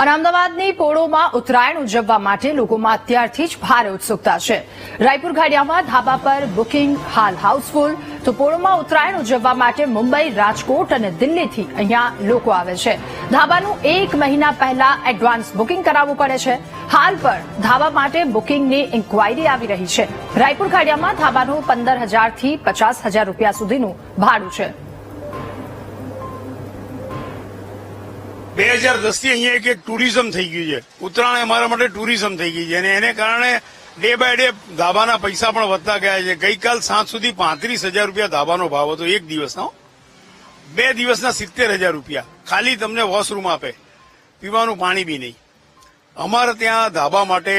અને અમદાવાદની પોળોમાં ઉત્તરાયણ ઉજવવા માટે લોકોમાં અત્યારથી જ ભારે ઉત્સુકતા છે। રાયપુર ખાડિયામાં ધાબા પર બુકિંગ હાલ હાઉસફુલ, તો પોળોમાં ઉત્તરાયણ ઉજવવા માટે મુંબઈ, રાજકોટ અને દિલ્હીથી અહીંયા લોકો આવે છે। ધાબાનું 1 મહિના પહેલા એડવાન્સ બુકિંગ કરાવવું પડે છે। હાલ પર ધાબા માટે બુકિંગની ઇન્ક્વાયરી આવી રહી છે। રાયપુર ખાડિયામાં ધાબાનું 15,000 થી 50,000 રૂપિયા સુધીનું ભાડું છે। 2010 થી અહીંયા એક ટુરિઝમ થઈ ગયું છે। ઉત્તરાયણ અમારા માટે ટુરિઝમ થઈ ગઈ છે અને એને કારણે ડે બાય ડે ધાબાના પૈસા પણ વધતા ગયા છે। ગઈકાલ સાંજ સુધી 35,000 રૂપિયા ધાબાનો ભાવ હતો, એક દિવસનો। 2 દિવસના 70,000 રૂપિયા ખાલી તમને વોશરૂમ આપે, પીવાનું પાણી બી નહીં। અમારે ત્યાં ધાબા માટે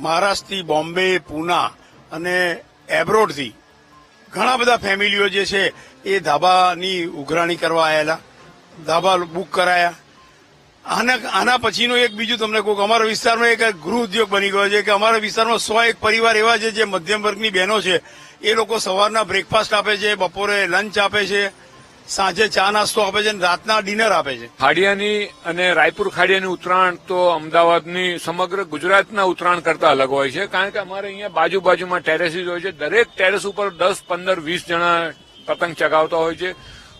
મહારાષ્ટ્રથી, બોમ્બે, પૂના અને એબ્રોડથી ઘણા બધા ફેમિલીઓ જે છે એ ધાબાની ઉઘરાણી કરવા આવેલા, ધાબા બુક કરાયા। આના પછીનો એક બીજું તમને કહું, અમારા વિસ્તારમાં એક ગૃહ ઉદ્યોગ બની ગયો છે કે અમારા વિસ્તારમાં 101 પરિવાર એવા છે જે મધ્યમ વર્ગની બહેનો છે, એ લોકો સવારના બ્રેકફાસ્ટ આપે છે, બપોરે લંચ આપે છે, સાંજે ચા નાસ્તો આપે છે અને રાતના ડિનર આપે છે। ખાડિયાની અને રાયપુર ખાડિયાની ઉત્તરાયણ તો અમદાવાદની સમગ્ર ગુજરાતના ઉત્તરાયણ કરતા અલગ હોય છે, કારણ કે અમારે અહીંયા બાજુબાજુમાં ટેરેસીસ હોય છે। દરેક ટેરેસ ઉપર 10, 15, 20 જણા પતંગ ચગાવતા હોય છે।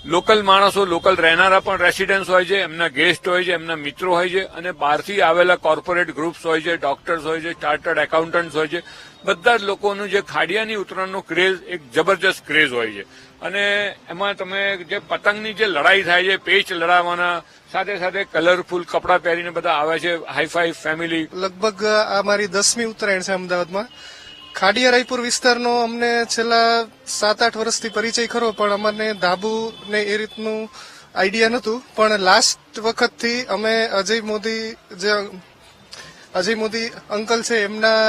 લોકલ માણસો, લોકલ રહેનારા પણ રેસિડેન્ટ્સ હોય છે, એમના ગેસ્ટ હોય છે, એમના મિત્રો હોય છે અને બહારથી આવેલા કોર્પોરેટ ગ્રુપ્સ હોય છે, ડોક્ટર્સ હોય છે, ચાર્ટર્ડ એકાઉન્ટન્ટ્સ હોય છે। બધા જ લોકોનું જે ખાડિયાની ઉત્તરાયણનો ક્રેઝ એક જબરજસ્ત ક્રેઝ હોય છે અને એમાં તમે જે પતંગની જે લડાઈ થાય છે, પેચ લડાવવાના, સાથે સાથે કલરફુલ કપડાં પહેરીને બધા આવે છે, હાઈફાઈ ફેમિલી। લગભગ આ મારી 10મી ઉત્તરાયણ છે અમદાવાદમાં। ખાડિયા રાયપુર વિસ્તારનો અમને છેલ્લા 7-8 વર્ષથી પરિચય ખરો, પણ અમને ધાબુ ને એ રીતનું આઈડિયા નહોતું। પણ લાસ્ટ વખતથી અમે અજય મોદી અંકલ છે એમના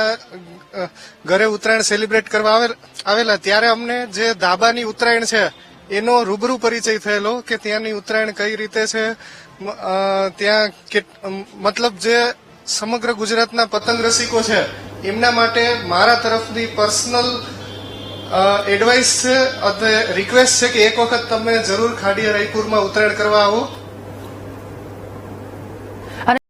ઘરે ઉત્તરાયણ સેલિબ્રેટ કરવા આવેલા, ત્યારે અમને જે ધાબાની ઉત્તરાયણ છે એનો રૂબરૂ પરિચય થયેલો કે ત્યાંની ઉત્તરાયણ કઈ રીતે છે। ત્યાં મતલબ જે સમગ્ર ગુજરાતના પતંગ રસિકો છે એમના માટે મારા તરફથી પર્સનલ એડવાઇસ છે, રિક્વેસ્ટ છે કે એક વખત તમે જરૂર ખાડિયા રાયપુરમાં ઉત્તરાયણ કરવા આવો।